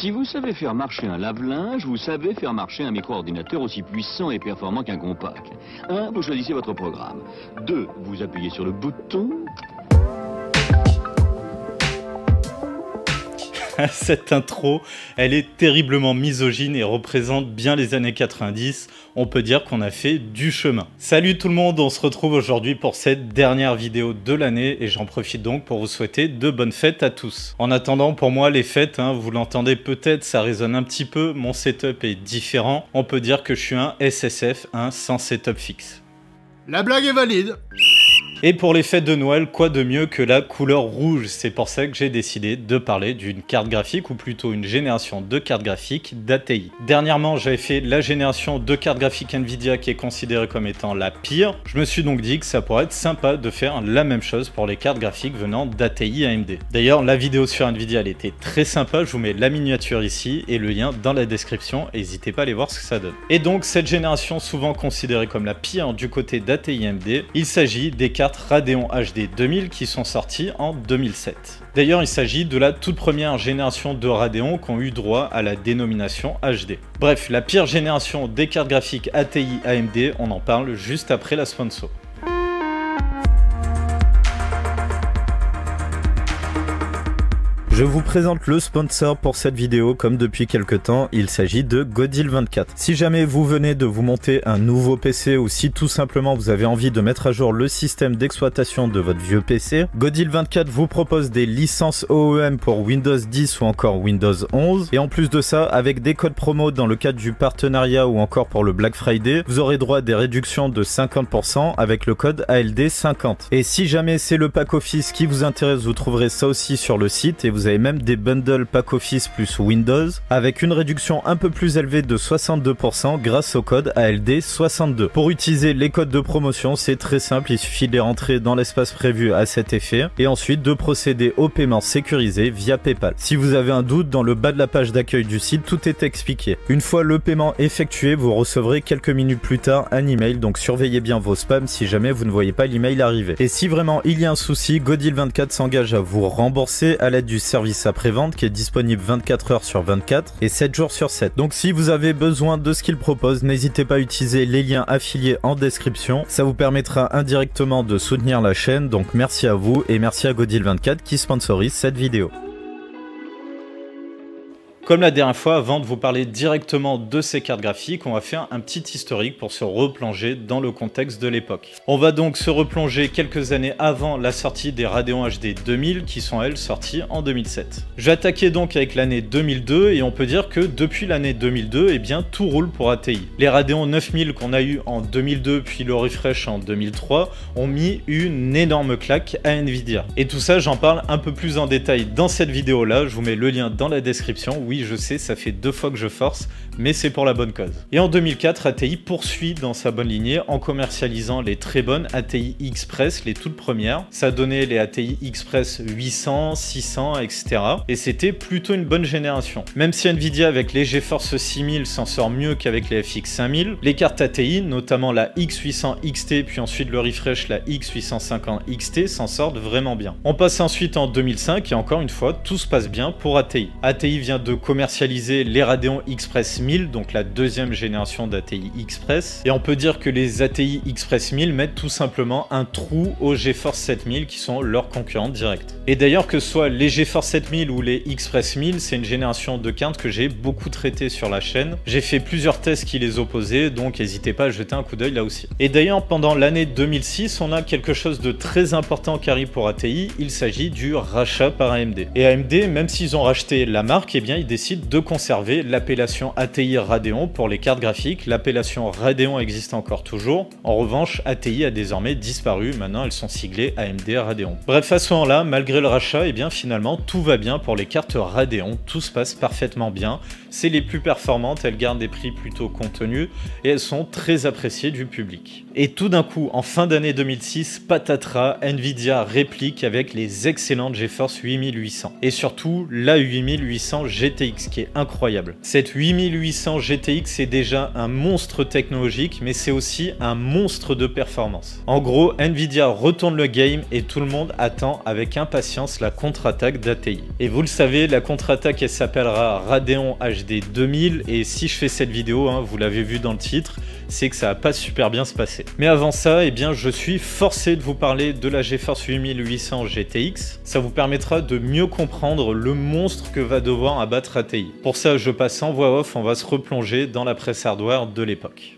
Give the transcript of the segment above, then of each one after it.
Si vous savez faire marcher un lave-linge, vous savez faire marcher un micro-ordinateur aussi puissant et performant qu'un compact. 1, vous choisissez votre programme. 2, vous appuyez sur le bouton. Cette intro, elle est terriblement misogyne et représente bien les années 90. On peut dire qu'on a fait du chemin. Salut tout le monde, on se retrouve aujourd'hui pour cette dernière vidéo de l'année et j'en profite donc pour vous souhaiter de bonnes fêtes à tous. En attendant, pour moi, les fêtes, vous l'entendez peut-être, ça résonne un petit peu, mon setup est différent. On peut dire que je suis un SSF, sans setup fixe. La blague est valide. Et pour les fêtes de Noël, quoi de mieux que la couleur rouge? C'est pour ça que j'ai décidé de parler d'une carte graphique, ou plutôt une génération de cartes graphiques d'ATI. Dernièrement, j'avais fait la génération de cartes graphiques Nvidia qui est considérée comme étant la pire. Je me suis donc dit que ça pourrait être sympa de faire la même chose pour les cartes graphiques venant d'ATI AMD. D'ailleurs, la vidéo sur Nvidia, elle était très sympa. Je vous mets la miniature ici et le lien dans la description. N'hésitez pas à aller voir ce que ça donne. Et donc, cette génération souvent considérée comme la pire du côté d'ATI AMD, il s'agit des cartes Radeon HD 2000 qui sont sorties en 2007. D'ailleurs, il s'agit de la toute première génération de Radeon qui ont eu droit à la dénomination HD. Bref, la pire génération des cartes graphiques ATI AMD, on en parle juste après la sponsor. Je vous présente le sponsor pour cette vidéo comme depuis quelques temps, il s'agit de Godil24. Si jamais vous venez de vous monter un nouveau PC ou si tout simplement vous avez envie de mettre à jour le système d'exploitation de votre vieux PC, Godil24 vous propose des licences OEM pour Windows 10 ou encore Windows 11. Et en plus de ça, avec des codes promo dans le cadre du partenariat ou encore pour le Black Friday, vous aurez droit à des réductions de 50% avec le code ALD50. Et si jamais c'est le pack Office qui vous intéresse, vous trouverez ça aussi sur le site et vous avez même des bundles pack Office plus Windows avec une réduction un peu plus élevée de 62% grâce au code ALD62. Pour utiliser les codes de promotion, c'est très simple, il suffit de les rentrer dans l'espace prévu à cet effet et ensuite de procéder au paiement sécurisé via PayPal. Si vous avez un doute, dans le bas de la page d'accueil du site, tout est expliqué. Une fois le paiement effectué, vous recevrez quelques minutes plus tard un email, donc surveillez bien vos spams si jamais vous ne voyez pas l'email arriver. Et si vraiment il y a un souci, Godil24 s'engage à vous rembourser à l'aide du service après-vente qui est disponible 24 heures sur 24 et 7 jours sur 7. Donc si vous avez besoin de ce qu'il propose, n'hésitez pas à utiliser les liens affiliés en description. Ça vous permettra indirectement de soutenir la chaîne. Donc merci à vous et merci à Godil24 qui sponsorise cette vidéo. Comme la dernière fois, avant de vous parler directement de ces cartes graphiques, on va faire un petit historique pour se replonger dans le contexte de l'époque. On va donc se replonger quelques années avant la sortie des Radeon HD 2000 qui sont elles sorties en 2007. Je vais attaquer donc avec l'année 2002 et on peut dire que depuis l'année 2002, eh bien tout roule pour ATI. Les Radeon 9000 qu'on a eu en 2002 puis le refresh en 2003 ont mis une énorme claque à Nvidia. Et tout ça, j'en parle un peu plus en détail dans cette vidéo là, je vous mets le lien dans la description. Oui, je sais, ça fait 2 fois que je force, mais c'est pour la bonne cause. Et en 2004, ATI poursuit dans sa bonne lignée en commercialisant les très bonnes ATI Express, les toutes premières. Ça donnait les ATI Express 800, 600, etc. Et c'était plutôt une bonne génération. Même si Nvidia avec les GeForce 6000 s'en sort mieux qu'avec les FX 5000, les cartes ATI, notamment la X800 XT, puis ensuite le refresh, la X850 XT, s'en sortent vraiment bien. On passe ensuite en 2005 et encore une fois, tout se passe bien pour ATI. ATI vient de commercialiser les Radeon Express 1000, donc la deuxième génération d'ATI Express. Et on peut dire que les ATI Express 1000 mettent tout simplement un trou aux GeForce 7000 qui sont leurs concurrents directs. Et d'ailleurs, que ce soit les GeForce 7000 ou les Express 1000, c'est une génération de cartes que j'ai beaucoup traité sur la chaîne. J'ai fait plusieurs tests qui les opposaient, donc n'hésitez pas à jeter un coup d'œil là aussi. Et d'ailleurs, pendant l'année 2006, on a quelque chose de très important qui arrive pour ATI, il s'agit du rachat par AMD. Et AMD, même s'ils ont racheté la marque, eh bien ils décide de conserver l'appellation ATI Radeon pour les cartes graphiques. L'appellation Radeon existe encore toujours. En revanche, ATI a désormais disparu. Maintenant, elles sont siglées AMD Radeon. Bref, à ce moment-là, malgré le rachat, eh bien finalement, tout va bien pour les cartes Radeon. Tout se passe parfaitement bien. C'est les plus performantes. Elles gardent des prix plutôt contenus et elles sont très appréciées du public. Et tout d'un coup, en fin d'année 2006, patatras, Nvidia réplique avec les excellentes GeForce 8800. Et surtout, la 8800 GTX qui est incroyable. Cette 8800 GTX est déjà un monstre technologique, mais c'est aussi un monstre de performance. En gros, Nvidia retourne le game et tout le monde attend avec impatience la contre-attaque d'ATI. Et vous le savez, la contre-attaque elle s'appellera Radeon HD 2000 et si je fais cette vidéo, vous l'avez vu dans le titre, c'est que ça va pas super bien se passer. Mais avant ça, eh bien, je suis forcé de vous parler de la GeForce 8800 GTX. Ça vous permettra de mieux comprendre le monstre que va devoir abattre ATI. Pour ça, je passe en voix off, on va se replonger dans la presse hardware de l'époque.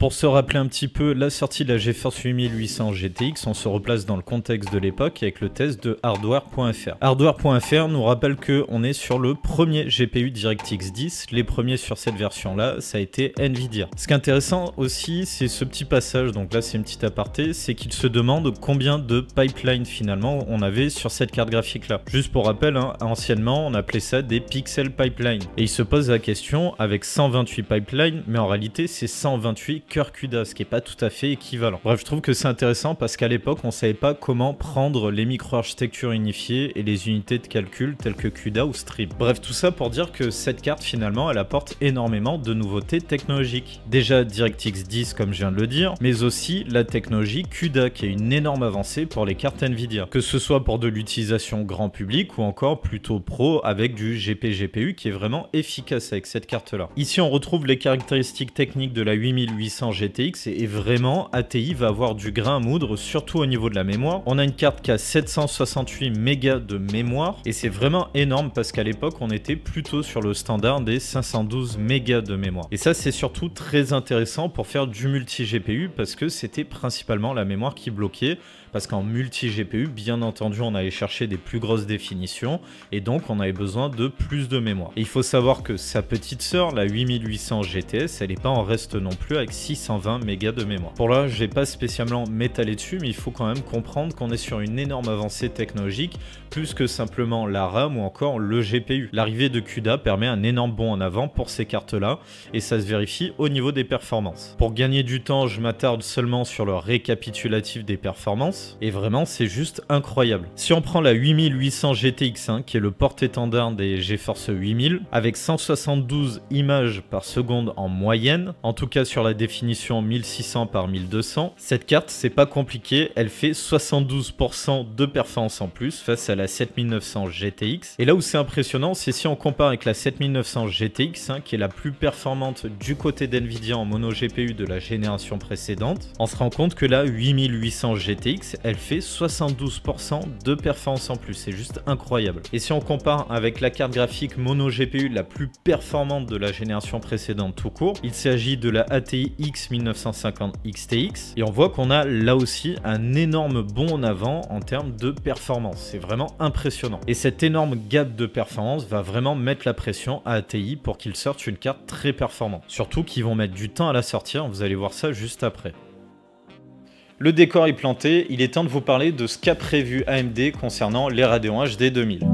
Pour se rappeler un petit peu la sortie de la GeForce 8800 GTX, on se replace dans le contexte de l'époque avec le test de Hardware.fr. Hardware.fr nous rappelle qu'on est sur le premier GPU DirectX 10. Les premiers sur cette version-là, ça a été Nvidia. Ce qui est intéressant aussi, c'est ce petit passage, donc là c'est une petite aparté, c'est qu'il se demande combien de pipelines finalement on avait sur cette carte graphique-là. Juste pour rappel, anciennement on appelait ça des pixel pipelines. Et il se pose la question avec 128 pipelines, mais en réalité c'est 128 cœur CUDA, ce qui n'est pas tout à fait équivalent. Bref, je trouve que c'est intéressant parce qu'à l'époque, on ne savait pas comment prendre les micro-architectures unifiées et les unités de calcul telles que CUDA ou Stream. Bref, tout ça pour dire que cette carte, finalement, elle apporte énormément de nouveautés technologiques. Déjà DirectX 10, comme je viens de le dire, mais aussi la technologie CUDA, qui est une énorme avancée pour les cartes Nvidia. Que ce soit pour de l'utilisation grand public ou encore plutôt pro avec du GPU qui est vraiment efficace avec cette carte-là. Ici, on retrouve les caractéristiques techniques de la 8800 GTX et vraiment ATI va avoir du grain à moudre, surtout au niveau de la mémoire. On a une carte qui a 768 mégas de mémoire et c'est vraiment énorme parce qu'à l'époque on était plutôt sur le standard des 512 mégas de mémoire. Et ça c'est surtout très intéressant pour faire du multi-GPU parce que c'était principalement la mémoire qui bloquait. Parce qu'en multi-GPU, bien entendu, on allait chercher des plus grosses définitions et donc on avait besoin de plus de mémoire. Et il faut savoir que sa petite sœur, la 8800 GTS, elle n'est pas en reste non plus avec 620 mégas de mémoire. Pour là, je vais pas spécialement m'étaler dessus, mais il faut quand même comprendre qu'on est sur une énorme avancée technologique, plus que simplement la RAM ou encore le GPU. L'arrivée de CUDA permet un énorme bond en avant pour ces cartes-là et ça se vérifie au niveau des performances. Pour gagner du temps, je m'attarde seulement sur le récapitulatif des performances. Et vraiment c'est juste incroyable. Si on prend la 8800 GTX qui est le porte-étendard des GeForce 8000 avec 172 images par seconde en moyenne, en tout cas sur la définition 1600 par 1200, cette carte c'est pas compliqué, elle fait 72% de performance en plus face à la 7900 GTX. Et là où c'est impressionnant, c'est si on compare avec la 7900 GTX qui est la plus performante du côté d'Nvidia en mono GPU de la génération précédente, on se rend compte que la 8800 GTX elle fait 72% de performance en plus, c'est juste incroyable. Et si on compare avec la carte graphique mono GPU la plus performante de la génération précédente tout court, il s'agit de la ATI X 1950 XTX et on voit qu'on a là aussi un énorme bond en avant en termes de performance, c'est vraiment impressionnant. Et cet énorme gap de performance va vraiment mettre la pression à ATI pour qu'ils sortent une carte très performante. Surtout qu'ils vont mettre du temps à la sortir, vous allez voir ça juste après. Le décor est planté, il est temps de vous parler de ce qu'a prévu AMD concernant les Radeon HD 2000.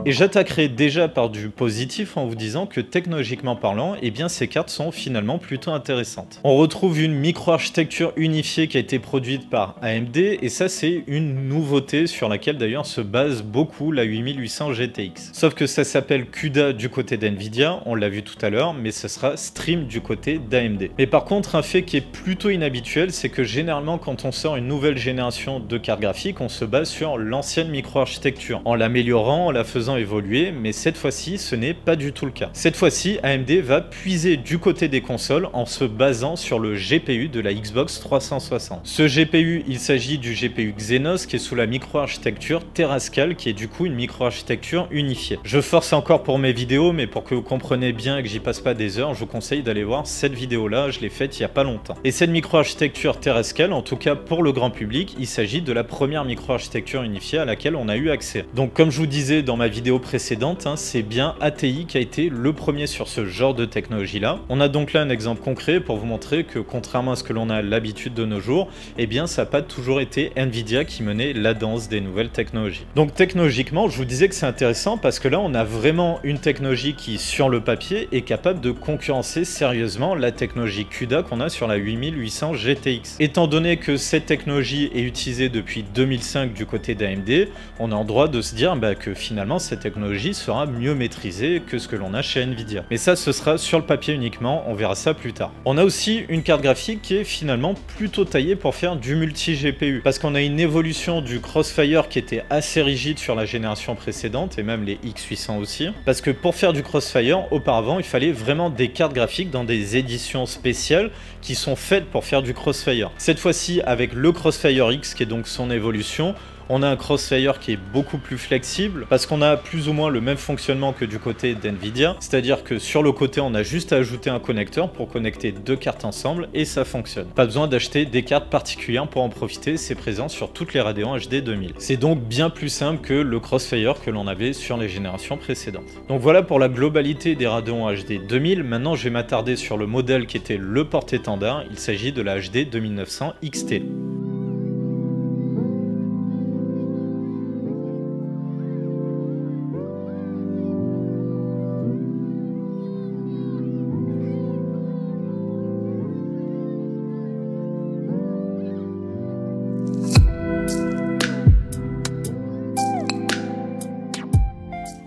Et j'attaquerai déjà par du positif en vous disant que technologiquement parlant, eh bien ces cartes sont finalement plutôt intéressantes. On retrouve une micro-architecture unifiée qui a été produite par AMD et ça c'est une nouveauté sur laquelle d'ailleurs se base beaucoup la 8800 GTX. Sauf que ça s'appelle CUDA du côté d'Nvidia, on l'a vu tout à l'heure, mais ce sera Stream du côté d'AMD. Mais par contre un fait qui est plutôt inhabituel, c'est que généralement quand on sort une nouvelle génération de cartes graphiques, on se base sur l'ancienne micro-architecture, en l'améliorant, en la faisant évoluer, mais cette fois-ci ce n'est pas du tout le cas. Cette fois-ci AMD va puiser du côté des consoles en se basant sur le GPU de la Xbox 360. Ce GPU, il s'agit du GPU Xenos qui est sous la micro-architecture Terascal qui est du coup une micro-architecture unifiée. Je force encore pour mes vidéos, mais pour que vous compreniez bien et que j'y passe pas des heures, je vous conseille d'aller voir cette vidéo là, je l'ai faite il y a pas longtemps. Et cette micro-architecture Terascal, en tout cas pour le grand public, il s'agit de la première micro-architecture unifiée à laquelle on a eu accès. Donc comme je vous disais dans ma vidéo vidéo précédente, c'est bien ATI qui a été le premier sur ce genre de technologie-là. On a donc là un exemple concret pour vous montrer que contrairement à ce que l'on a l'habitude de nos jours, eh bien ça n'a pas toujours été Nvidia qui menait la danse des nouvelles technologies. Donc technologiquement, je vous disais que c'est intéressant parce que là on a vraiment une technologie qui, sur le papier, est capable de concurrencer sérieusement la technologie CUDA qu'on a sur la 8800 GTX. Étant donné que cette technologie est utilisée depuis 2005 du côté d'AMD, on a en droit de se dire que finalement cette technologie sera mieux maîtrisée que ce que l'on a chez Nvidia. Mais ça, ce sera sur le papier uniquement, on verra ça plus tard. On a aussi une carte graphique qui est finalement plutôt taillée pour faire du multi-GPU, parce qu'on a une évolution du Crossfire qui était assez rigide sur la génération précédente, et même les X800 aussi, parce que pour faire du Crossfire, auparavant, il fallait vraiment des cartes graphiques dans des éditions spéciales qui sont faites pour faire du Crossfire. Cette fois-ci, avec le Crossfire X, qui est donc son évolution, on a un Crossfire qui est beaucoup plus flexible parce qu'on a plus ou moins le même fonctionnement que du côté d'Nvidia, c'est-à-dire que sur le côté on a juste à ajouter un connecteur pour connecter deux cartes ensemble et ça fonctionne. Pas besoin d'acheter des cartes particulières pour en profiter, c'est présent sur toutes les Radeon HD 2000. C'est donc bien plus simple que le Crossfire que l'on avait sur les générations précédentes. Donc voilà pour la globalité des Radeon HD 2000, maintenant je vais m'attarder sur le modèle qui était le porte-étendard, il s'agit de la HD 2900 XT.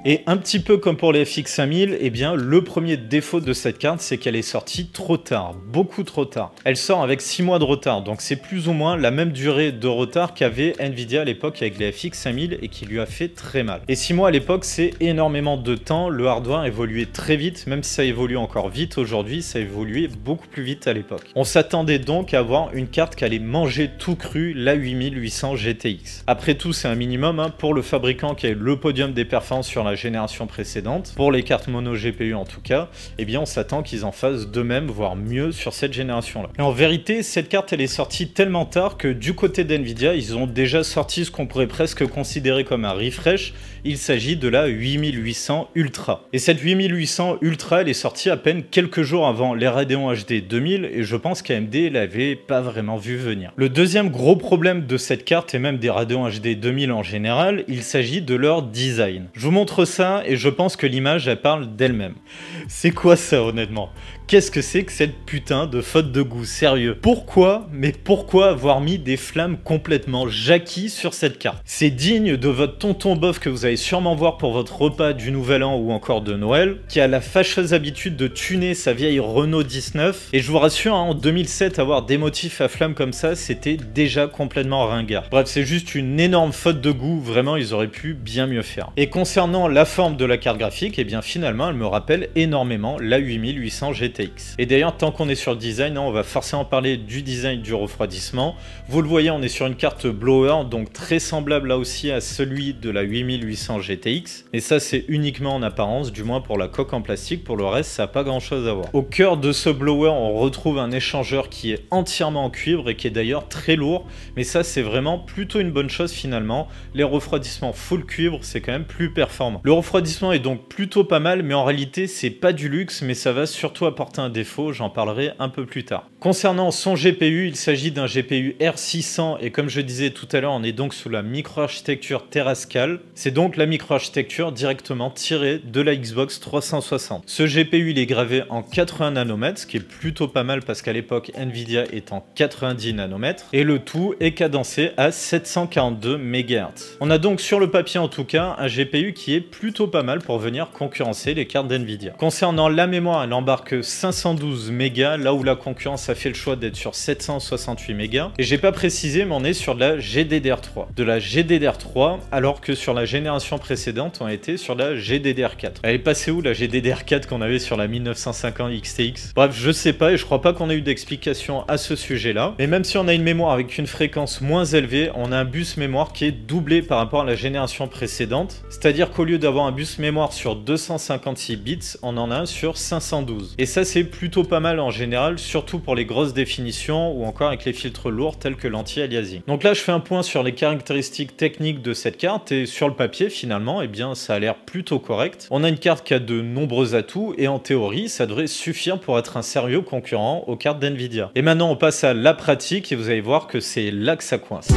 Et un petit peu comme pour les FX 5000, eh bien le premier défaut de cette carte, c'est qu'elle est sortie trop tard, beaucoup trop tard. Elle sort avec 6 mois de retard, donc c'est plus ou moins la même durée de retard qu'avait Nvidia à l'époque avec les FX 5000 et qui lui a fait très mal. Et 6 mois à l'époque, c'est énormément de temps, le hardware évoluait très vite, même si ça évolue encore vite aujourd'hui, ça évoluait beaucoup plus vite à l'époque. On s'attendait donc à avoir une carte qui allait manger tout cru la 8800 GTX. Après tout, c'est un minimum pour le fabricant qui a le podium des performances sur la génération précédente, pour les cartes mono GPU en tout cas, eh bien on s'attend qu'ils en fassent de même, voire mieux sur cette génération-là. Et en vérité, cette carte elle est sortie tellement tard que du côté d'Nvidia, ils ont déjà sorti ce qu'on pourrait presque considérer comme un refresh. Il s'agit de la 8800 Ultra. Et cette 8800 Ultra, elle est sortie à peine quelques jours avant les Radeon HD 2000 et je pense qu'AMD l'avait pas vraiment vu venir. Le deuxième gros problème de cette carte et même des Radeon HD 2000 en général, il s'agit de leur design. Je vous montre ça et je pense que l'image elle parle d'elle-même. C'est quoi ça honnêtement? Qu'est-ce que c'est que cette putain de faute de goût, sérieux? Pourquoi, mais pourquoi avoir mis des flammes complètement jackies sur cette carte? C'est digne de votre tonton bof que vous allez sûrement voir pour votre repas du Nouvel An ou encore de Noël, qui a la fâcheuse habitude de tuner sa vieille Renault 19. Et je vous rassure, en 2007, avoir des motifs à flammes comme ça, c'était déjà complètement ringard. Bref, c'est juste une énorme faute de goût, vraiment ils auraient pu bien mieux faire. Et concernant la forme de la carte graphique, et bien finalement elle me rappelle énormément la 8800 GTX. Et d'ailleurs, tant qu'on est sur le design, on va forcément parler du design du refroidissement. Vous le voyez, on est sur une carte blower, donc très semblable là aussi à celui de la 8800 GTX. Et ça, c'est uniquement en apparence, du moins pour la coque en plastique. Pour le reste, ça n'a pas grand chose à voir. Au cœur de ce blower, on retrouve un échangeur qui est entièrement en cuivre et qui est d'ailleurs très lourd. Mais ça, c'est vraiment plutôt une bonne chose finalement. Les refroidissements full cuivre, c'est quand même plus performant. Le refroidissement est donc plutôt pas mal, mais en réalité, c'est pas du luxe, mais ça va surtout apporter un défaut, j'en parlerai un peu plus tard. Concernant son GPU, il s'agit d'un GPU R600 et comme je disais tout à l'heure, on est donc sous la microarchitecture Terascal. C'est donc la microarchitecture directement tirée de la Xbox 360. Ce GPU, il est gravé en 80 nanomètres, ce qui est plutôt pas mal parce qu'à l'époque, Nvidia est en 90 nanomètres et le tout est cadencé à 742 MHz. On a donc sur le papier en tout cas un GPU qui est plutôt pas mal pour venir concurrencer les cartes d'Nvidia. Concernant la mémoire, elle embarque 512 mégas, là où la concurrence a fait le choix d'être sur 768 mégas. Et j'ai pas précisé, mais on est sur de la GDDR3. De la GDDR3, alors que sur la génération précédente, on était sur la GDDR4. Elle est passée où la GDDR4 qu'on avait sur la 1950 XTX? Bref, je sais pas et je crois pas qu'on ait eu d'explication à ce sujet-là. Mais même si on a une mémoire avec une fréquence moins élevée, on a un bus mémoire qui est doublé par rapport à la génération précédente. C'est-à-dire qu'au lieu lieu d'avoir un bus mémoire sur 256 bits, on en a un sur 512. Et ça c'est plutôt pas mal en général, surtout pour les grosses définitions ou encore avec les filtres lourds tels que l'anti-aliasing. Donc là je fais un point sur les caractéristiques techniques de cette carte et sur le papier finalement, eh bien ça a l'air plutôt correct. On a une carte qui a de nombreux atouts et en théorie ça devrait suffire pour être un sérieux concurrent aux cartes d'NVIDIA. Et maintenant on passe à la pratique et vous allez voir que c'est là que ça coince.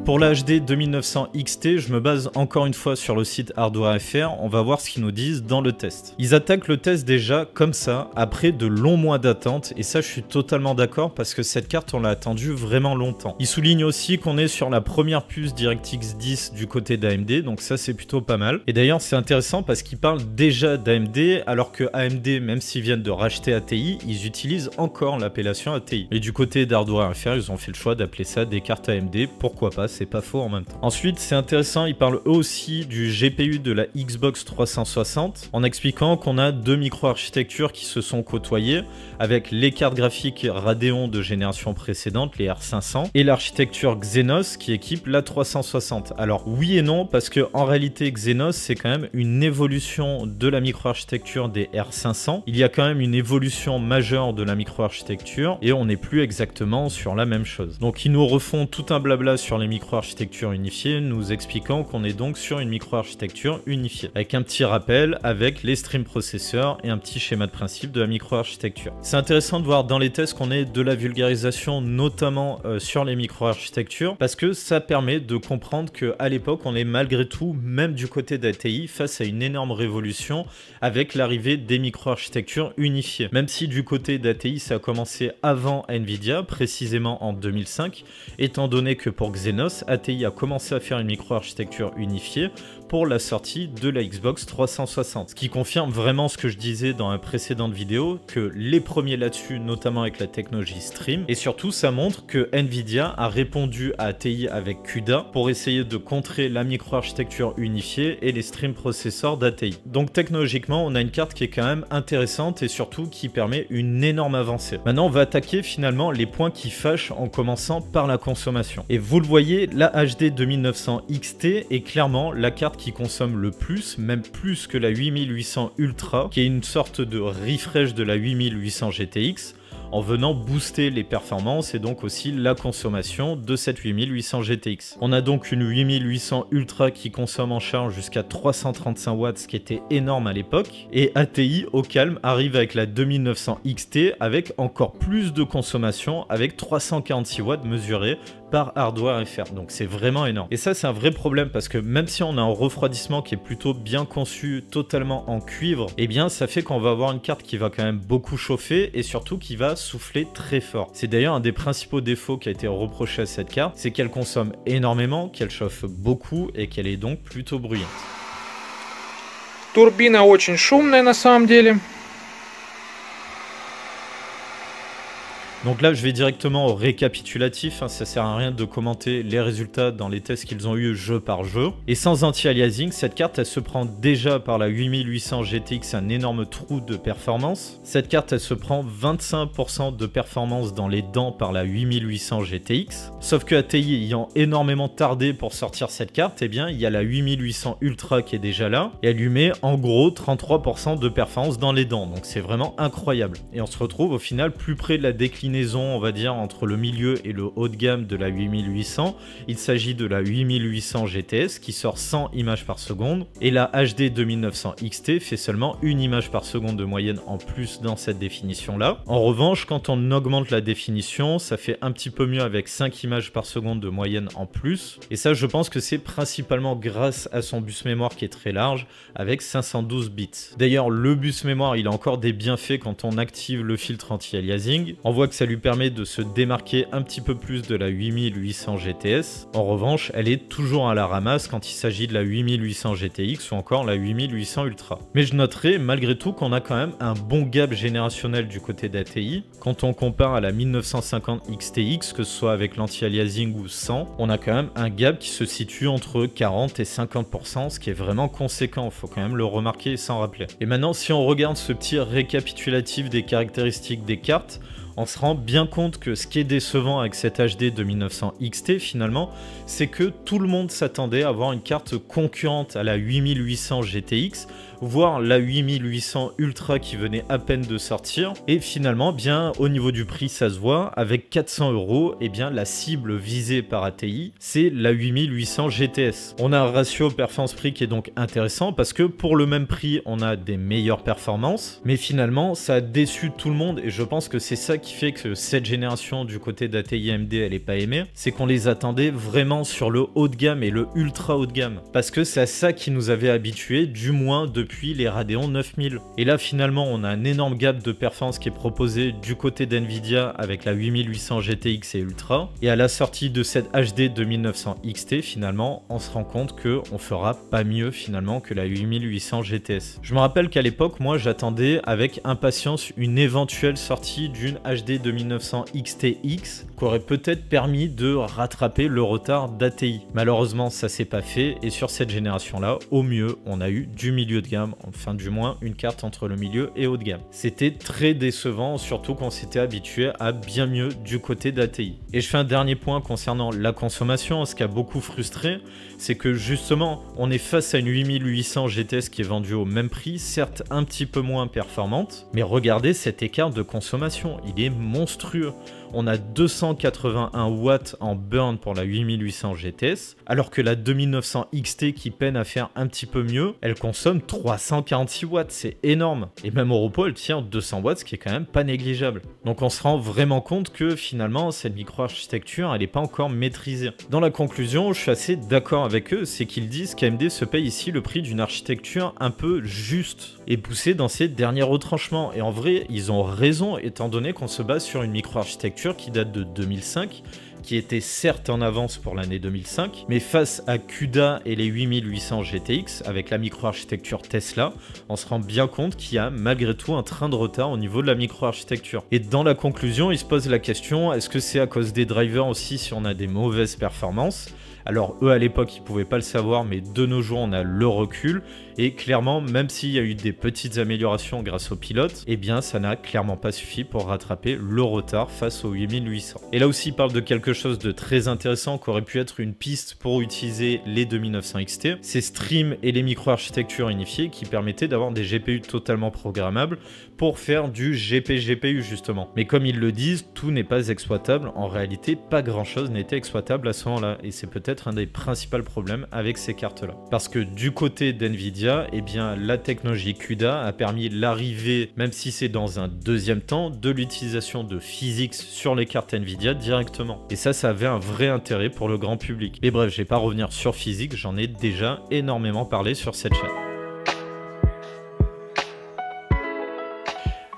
Pour la HD 2900 XT, je me base encore une fois sur le site Hardware.fr, on va voir ce qu'ils nous disent dans le test. Ils attaquent le test déjà comme ça, après de longs mois d'attente, et ça je suis totalement d'accord parce que cette carte on l'a attendue vraiment longtemps. Ils soulignent aussi qu'on est sur la première puce DirectX 10 du côté d'AMD, donc ça c'est plutôt pas mal. Et d'ailleurs c'est intéressant parce qu'ils parlent déjà d'AMD, alors que AMD, même s'ils viennent de racheter ATI, ils utilisent encore l'appellation ATI. Et du côté d'Hardware.fr, ils ont fait le choix d'appeler ça des cartes AMD, pourquoi pas, c'est pas faux en même temps. Ensuite, c'est intéressant, ils parlent eux aussi du GPU de la Xbox 360 en expliquant qu'on a deux micro-architectures qui se sont côtoyées avec les cartes graphiques Radeon de génération précédente, les R500, et l'architecture Xenos qui équipe la 360. Alors oui et non, parce que en réalité Xenos c'est quand même une évolution de la micro-architecture des R500. Il y a quand même une évolution majeure de la micro-architecture et on n'est plus exactement sur la même chose. Donc ils nous refont tout un blabla sur les micro-architectures unifiées, nous expliquant qu'on est donc sur une micro-architecture unifiée, avec un petit rappel avec les stream processeurs et un petit schéma de principe de la micro-architecture. C'est intéressant de voir dans les tests qu'on ait de la vulgarisation, notamment sur les micro-architectures, parce que ça permet de comprendre qu'à l'époque, on est malgré tout, même du côté d'ATI, face à une énorme révolution avec l'arrivée des micro-architectures unifiées. Même si du côté d'ATI, ça a commencé avant NVIDIA, précisément en 2005, étant donné que pour Xenos, ATI a commencé à faire une micro-architecture unifiée pour la sortie de la Xbox 360. Ce qui confirme vraiment ce que je disais dans une précédente vidéo, que les premiers là-dessus, notamment avec la technologie Stream, et surtout ça montre que NVIDIA a répondu à ATI avec CUDA pour essayer de contrer la micro-architecture unifiée et les stream processors d'ATI. Donc technologiquement, on a une carte qui est quand même intéressante et surtout qui permet une énorme avancée. Maintenant, on va attaquer finalement les points qui fâchent en commençant par la consommation. Et vous le voyez, la HD 2900 XT est clairement la carte qui consomme le plus, même plus que la 8800 Ultra, qui est une sorte de refresh de la 8800 GTX, en venant booster les performances et donc aussi la consommation de cette 8800 GTX. On a donc une 8800 Ultra qui consomme en charge jusqu'à 335 watts, ce qui était énorme à l'époque, et ATI au calme arrive avec la 2900 XT avec encore plus de consommation, avec 346 watts mesurés par Hardware.fr, donc c'est vraiment énorme. Et ça c'est un vrai problème parce que même si on a un refroidissement qui est plutôt bien conçu, totalement en cuivre, eh bien ça fait qu'on va avoir une carte qui va quand même beaucoup chauffer et surtout qui va souffler très fort. C'est d'ailleurs un des principaux défauts qui a été reproché à cette carte, c'est qu'elle consomme énormément, qu'elle chauffe beaucoup et qu'elle est donc plutôt bruyante. Турбина очень шумная на самом деле. Donc là, je vais directement au récapitulatif, hein, ça sert à rien de commenter les résultats dans les tests qu'ils ont eu jeu par jeu. Et sans anti-aliasing, cette carte, elle se prend déjà par la 8800 GTX un énorme trou de performance. Cette carte, elle se prend 25% de performance dans les dents par la 8800 GTX. Sauf que ATI ayant énormément tardé pour sortir cette carte, eh bien, il y a la 8800 Ultra qui est déjà là, et elle lui met en gros 33% de performance dans les dents. Donc c'est vraiment incroyable. Et on se retrouve au final plus près de la déclinaison, on va dire, entre le milieu et le haut de gamme de la 8800. Il s'agit de la 8800 GTS qui sort 100 images par seconde et la HD 2900 XT fait seulement une image par seconde de moyenne en plus dans cette définition là. En revanche, quand on augmente la définition, ça fait un petit peu mieux avec 5 images par seconde de moyenne en plus, et ça je pense que c'est principalement grâce à son bus mémoire qui est très large avec 512 bits. D'ailleurs le bus mémoire il a encore des bienfaits quand on active le filtre anti-aliasing. On voit que ça lui permet de se démarquer un petit peu plus de la 8800 GTS. En revanche, elle est toujours à la ramasse quand il s'agit de la 8800 GTX ou encore la 8800 Ultra. Mais je noterai malgré tout qu'on a quand même un bon gap générationnel du côté d'ATI. Quand on compare à la 1950 XTX, que ce soit avec l'anti-aliasing ou sans, on a quand même un gap qui se situe entre 40 et 50%, ce qui est vraiment conséquent, il faut quand même le remarquer et s'en rappeler. Et maintenant, si on regarde ce petit récapitulatif des caractéristiques des cartes, on se rend bien compte que ce qui est décevant avec cette HD 2900 XT finalement, c'est que tout le monde s'attendait à avoir une carte concurrente à la 8800 GTX, voire la 8800 Ultra qui venait à peine de sortir. Et finalement, bien au niveau du prix, ça se voit, avec 400 €, et bien la cible visée par ATI, c'est la 8800 GTS. On a un ratio performance-prix qui est donc intéressant parce que pour le même prix, on a des meilleures performances, mais finalement, ça a déçu tout le monde et je pense que c'est ça qui fait que cette génération du côté d'ATI AMD, elle est pas aimée, c'est qu'on les attendait vraiment sur le haut de gamme et le ultra haut de gamme, parce que c'est à ça qui nous avait habitués, du moins depuis les Radeon 9000. Et là, finalement, on a un énorme gap de performance qui est proposé du côté d'NVIDIA avec la 8800 GTX et Ultra, et à la sortie de cette HD 2900 XT, finalement, on se rend compte qu'on fera pas mieux finalement que la 8800 GTS. Je me rappelle qu'à l'époque, moi, j'attendais avec impatience une éventuelle sortie d'une HD 2900 XTX qui aurait peut-être permis de rattraper le retard d'ATI. Malheureusement, ça s'est pas fait et sur cette génération-là, au mieux, on a eu du milieu de gamme, enfin du moins une carte entre le milieu et haut de gamme. C'était très décevant, surtout qu'on s'était habitué à bien mieux du côté d'ATI. Et je fais un dernier point concernant la consommation. Ce qui a beaucoup frustré, c'est que justement, on est face à une 8800 GTS qui est vendue au même prix, certes un petit peu moins performante, mais regardez cet écart de consommation, il est monstrueux. On a 281 watts en burn pour la 8800 GTS, alors que la 2900 XT qui peine à faire un petit peu mieux, elle consomme 346 watts, c'est énorme. Et même au repos, elle tient 200 watts, ce qui est quand même pas négligeable. Donc on se rend vraiment compte que finalement, cette micro-architecture, elle n'est pas encore maîtrisée. Dans la conclusion, je suis assez d'accord avec eux, c'est qu'ils disent qu'AMD se paye ici le prix d'une architecture un peu juste et poussée dans ses derniers retranchements. Et en vrai, ils ont raison, étant donné qu'on se base sur une micro-architecture qui date de 2005, qui était certes en avance pour l'année 2005, mais face à CUDA et les 8800 GTX, avec la micro-architecture Tesla, on se rend bien compte qu'il y a malgré tout un train de retard au niveau de la micro-architecture. Et dans la conclusion, il se pose la question, est-ce que c'est à cause des drivers aussi si on a des mauvaises performances ? Alors eux à l'époque ils pouvaient pas le savoir, mais de nos jours on a le recul et clairement même s'il y a eu des petites améliorations grâce aux pilotes, eh bien ça n'a clairement pas suffi pour rattraper le retard face aux 8800. Et là aussi il parle de quelque chose de très intéressant qui aurait pu être une piste pour utiliser les 2900 XT, c'est Stream et les micro-architectures unifiées qui permettaient d'avoir des GPU totalement programmables pour faire du GPU justement. Mais comme ils le disent, tout n'est pas exploitable, en réalité pas grand chose n'était exploitable à ce moment-là et c'est peut-être un des principaux problèmes avec ces cartes-là. Parce que du côté d'NVIDIA, eh bien, la technologie CUDA a permis l'arrivée, même si c'est dans un deuxième temps, de l'utilisation de physics sur les cartes NVIDIA directement. Et ça avait un vrai intérêt pour le grand public. Mais bref, je vais pas revenir sur physics, j'en ai déjà énormément parlé sur cette chaîne.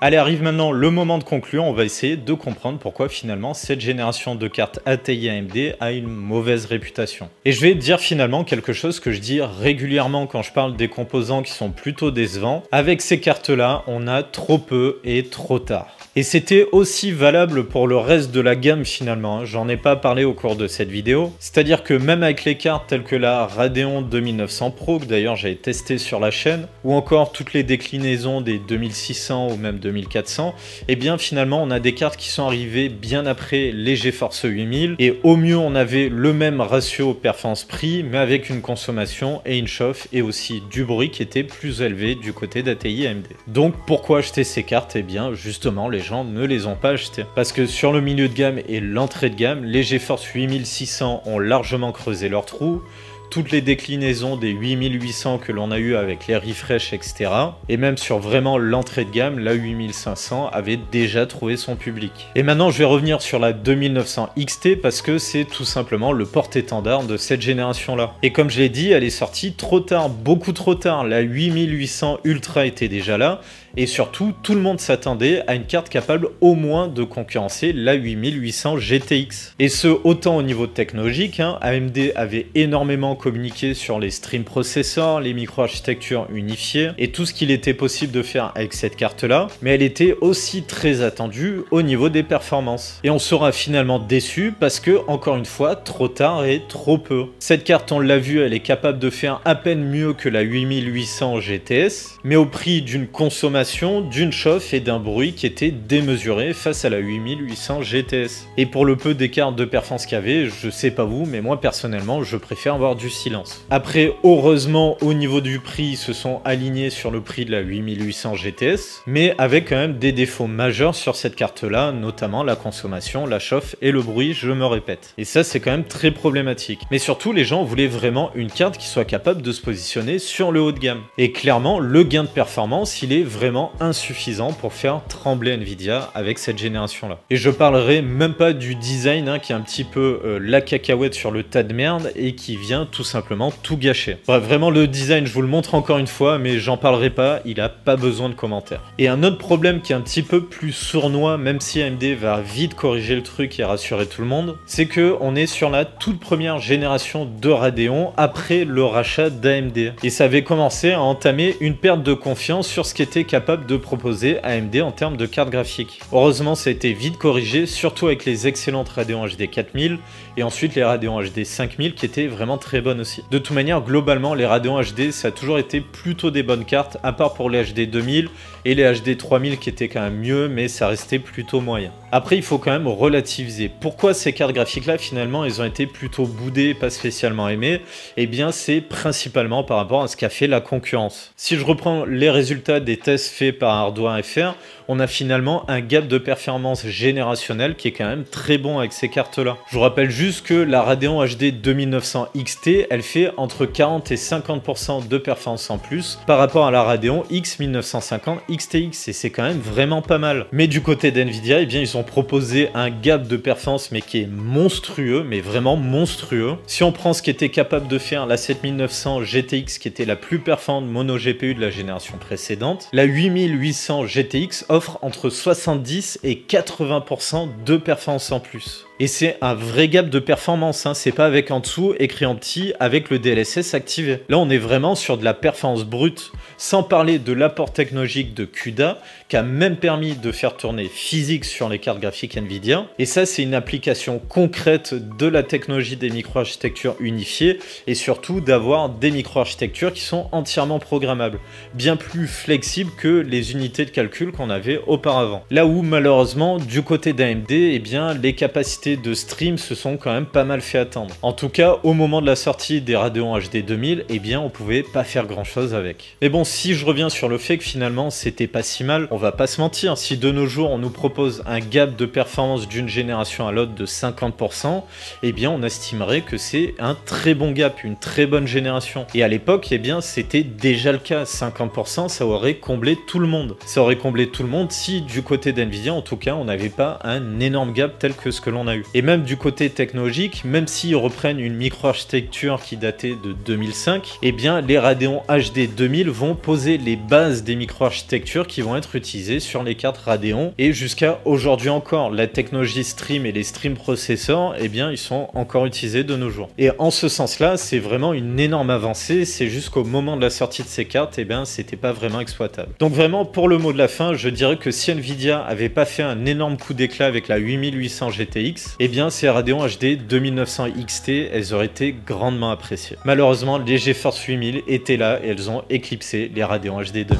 Allez, arrive maintenant le moment de conclure, on va essayer de comprendre pourquoi finalement cette génération de cartes ATI AMD a une mauvaise réputation. Et je vais dire finalement quelque chose que je dis régulièrement quand je parle des composants qui sont plutôt décevants. Avec ces cartes-là, on a trop peu et trop tard. Et c'était aussi valable pour le reste de la gamme finalement, j'en ai pas parlé au cours de cette vidéo. C'est-à-dire que même avec les cartes telles que la Radeon 2900 Pro, que d'ailleurs j'avais testé sur la chaîne, ou encore toutes les déclinaisons des 2600 ou même 2400, et bien finalement on a des cartes qui sont arrivées bien après les GeForce 8000, et au mieux on avait le même ratio performance-prix, mais avec une consommation et une chauffe et aussi du bruit qui était plus élevé du côté d'ATI AMD. Donc pourquoi acheter ces cartes? Eh bien justement les gens ne les ont pas achetées. Parce que sur le milieu de gamme et l'entrée de gamme, les GeForce 8600 ont largement creusé leur trou. Toutes les déclinaisons des 8800 que l'on a eu avec les refresh, etc. Et même sur vraiment l'entrée de gamme, la 8500 avait déjà trouvé son public. Et maintenant, je vais revenir sur la 2900 XT parce que c'est tout simplement le porte-étendard de cette génération-là. Et comme je l'ai dit, elle est sortie trop tard, beaucoup trop tard. La 8800 Ultra était déjà là. Et surtout, tout le monde s'attendait à une carte capable au moins de concurrencer la 8800 GTX. Et ce, autant au niveau technologique, AMD avait énormément communiqué sur les stream processors, les micro-architectures unifiées, et tout ce qu'il était possible de faire avec cette carte-là, mais elle était aussi très attendue au niveau des performances. Et on sera finalement déçu parce que, encore une fois, trop tard et trop peu. Cette carte, on l'a vu, elle est capable de faire à peine mieux que la 8800 GTS, mais au prix d'une consommation génération d'une chauffe et d'un bruit qui était démesuré face à la 8800 GTS. Et pour le peu d'écart de performance qu'il y avait, je sais pas vous, mais moi personnellement, je préfère avoir du silence. Après, heureusement, au niveau du prix, ils se sont alignés sur le prix de la 8800 GTS, mais avec quand même des défauts majeurs sur cette carte-là, notamment la consommation, la chauffe et le bruit, je me répète. Et ça, c'est quand même très problématique. Mais surtout, les gens voulaient vraiment une carte qui soit capable de se positionner sur le haut de gamme. Et clairement, le gain de performance, il est vraiment insuffisant pour faire trembler Nvidia avec cette génération-là. Et je parlerai même pas du design qui est un petit peu la cacahuète sur le tas de merde et qui vient tout simplement tout gâcher. Bref, vraiment le design, je vous le montre encore une fois, mais j'en parlerai pas, il a pas besoin de commentaires. Et un autre problème qui est un petit peu plus sournois, même si AMD va vite corriger le truc et rassurer tout le monde, c'est que on est sur la toute première génération de Radeon après le rachat d'AMD. Et ça avait commencé à entamer une perte de confiance sur ce qu'était capable de proposer AMD en termes de carte graphique. Heureusement, ça a été vite corrigé, surtout avec les excellentes Radeon HD 4000 et ensuite les Radeon HD 5000 qui étaient vraiment très bonnes aussi. De toute manière, globalement, les Radeon HD, ça a toujours été plutôt des bonnes cartes, à part pour les HD 2000 et les HD 3000 qui étaient quand même mieux, mais ça restait plutôt moyen. Après, il faut quand même relativiser. Pourquoi ces cartes graphiques-là, finalement, elles ont été plutôt boudées, pas spécialement aimées? Eh bien, c'est principalement par rapport à ce qu'a fait la concurrence. Si je reprends les résultats des tests faits par Hardware.fr, on a finalement un gap de performance générationnel qui est quand même très bon avec ces cartes-là. Je vous rappelle juste que la Radeon HD 2900 XT, elle fait entre 40 et 50% de performance en plus par rapport à la Radeon X 1950 XTX, et c'est quand même vraiment pas mal. Mais du côté d'Nvidia, eh bien, ils ont proposé un gap de performance mais qui est monstrueux, mais vraiment monstrueux. Si on prend ce qu'était capable de faire la 7900 GTX, qui était la plus performante mono GPU de la génération précédente, la 8800 GTX offre entre 70 et 80% de performance en plus. Et c'est un vrai gap de performance, c'est pas avec en dessous, écrit en petit, avec le DLSS activé. Là, on est vraiment sur de la performance brute, sans parler de l'apport technologique de CUDA, qui a même permis de faire tourner physique sur les cartes graphiques Nvidia. Et ça, c'est une application concrète de la technologie des microarchitectures unifiées, et surtout d'avoir des microarchitectures qui sont entièrement programmables, bien plus flexibles que les unités de calcul qu'on avait auparavant. Là où, malheureusement, du côté d'AMD, eh bien, les capacités de stream se sont quand même pas mal fait attendre. En tout cas, au moment de la sortie des Radeon HD 2000, eh bien, on pouvait pas faire grand chose avec. Mais bon, si je reviens sur le fait que finalement, c'était pas si mal, on va pas se mentir, si de nos jours, on nous propose un gap de performance d'une génération à l'autre de 50%, eh bien, on estimerait que c'est un très bon gap, une très bonne génération. Et à l'époque, eh bien, c'était déjà le cas. 50%, ça aurait comblé tout le monde. Ça aurait comblé tout le monde si, du côté d'Nvidia, en tout cas, on n'avait pas un énorme gap tel que ce que l'on a eu. Et même du côté technologique, même s'ils reprennent une microarchitecture qui datait de 2005, eh bien les Radeon HD 2000 vont poser les bases des microarchitectures qui vont être utilisées sur les cartes Radeon. Et jusqu'à aujourd'hui encore, la technologie stream et les stream processors, eh bien ils sont encore utilisés de nos jours. Et en ce sens-là, c'est vraiment une énorme avancée. C'est juste qu'au moment de la sortie de ces cartes, eh bien c'était pas vraiment exploitable. Donc vraiment, pour le mot de la fin, je dirais que si Nvidia avait pas fait un énorme coup d'éclat avec la 8800 GTX, eh bien ces Radeon HD 2900 XT, elles auraient été grandement appréciées. Malheureusement, les GeForce 8000 étaient là et elles ont éclipsé les Radeon HD 2000.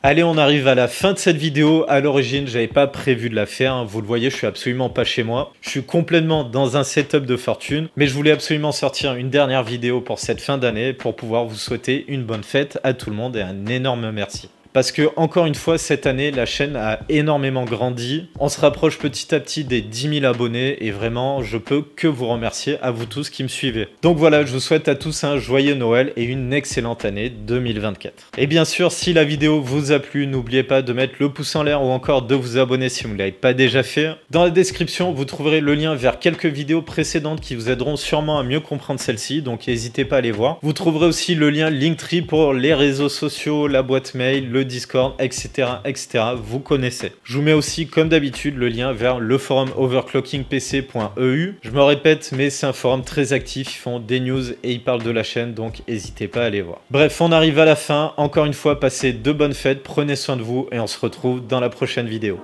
Allez, on arrive à la fin de cette vidéo. À l'origine, j'avais pas prévu de la faire. Vous le voyez, je suis absolument pas chez moi. Je suis complètement dans un setup de fortune. Mais je voulais absolument sortir une dernière vidéo pour cette fin d'année pour pouvoir vous souhaiter une bonne fête à tout le monde et un énorme merci. Parce que, encore une fois, cette année, la chaîne a énormément grandi. On se rapproche petit à petit des 10 000 abonnés et vraiment, je peux que vous remercier à vous tous qui me suivez. Donc voilà, je vous souhaite à tous un joyeux Noël et une excellente année 2024. Et bien sûr, si la vidéo vous a plu, n'oubliez pas de mettre le pouce en l'air ou encore de vous abonner si vous ne l'avez pas déjà fait. Dans la description, vous trouverez le lien vers quelques vidéos précédentes qui vous aideront sûrement à mieux comprendre celle-ci, donc n'hésitez pas à les voir. Vous trouverez aussi le lien Linktree pour les réseaux sociaux, la boîte mail, le Discord, etc., etc. Vous connaissez. Je vous mets aussi, comme d'habitude, le lien vers le forum overclockingpc.eu. Je me répète, mais c'est un forum très actif. Ils font des news et ils parlent de la chaîne, donc n'hésitez pas à aller voir. Bref, on arrive à la fin. Encore une fois, passez de bonnes fêtes, prenez soin de vous et on se retrouve dans la prochaine vidéo.